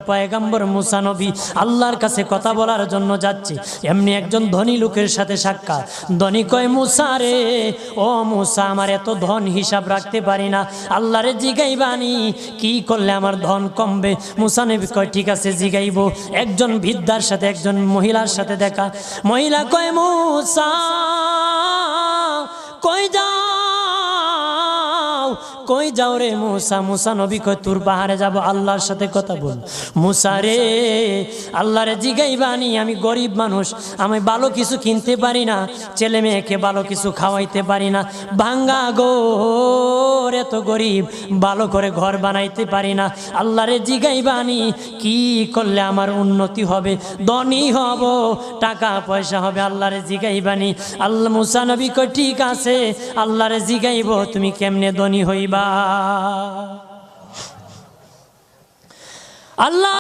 পয়গম্বর মুসা নবী আল্লাহর কাছে কথা বলার জন্য যাচ্ছে, এমনি একজন ধনী লোকের সাথে সাক্ষাৎ। ধনী কয়, মুসা রে, ও মুসা, আমার এত ধন হিসাব রাখতে পারি না, আল্লাহরে জিগাইবানি কি করলে আমার ধন কমবে? মুসা নবী কয়, ঠিক আছে জিগাইব। একজন বৃদ্ধার সাথে, একজন মহিলার সাথে দেখা। মহিলা কয়, মুসা কই যাও, কই যাও রে মুসা? মুসা নবী কয়, তোর পাহাড়ে যাব, আল্লাহর সাথে কথা বল। মুসা রে, আল্লাহরে জিগাইবানি, আমি গরিব মানুষ, আমি ভালো কিছু কিনতে পারি না, ছেলে মেয়েকে ভালো কিছু খাওয়াইতে পারি না, ভাঙ্গা ঘর, এত গরিব, ভালো করে ঘর বানাইতে পারি না, আল্লাহরে জিগাইবানি কি করলে আমার উন্নতি হবে, ধনী হব, টাকা পয়সা হবে, আল্লাহরে জিগাইবানি। আল্লাহ মুসা নবী কয়, ঠিক আছে, আল্লাহরে জিগাইব, তুমি কেমনে ধনী হইবা? আল্লাহ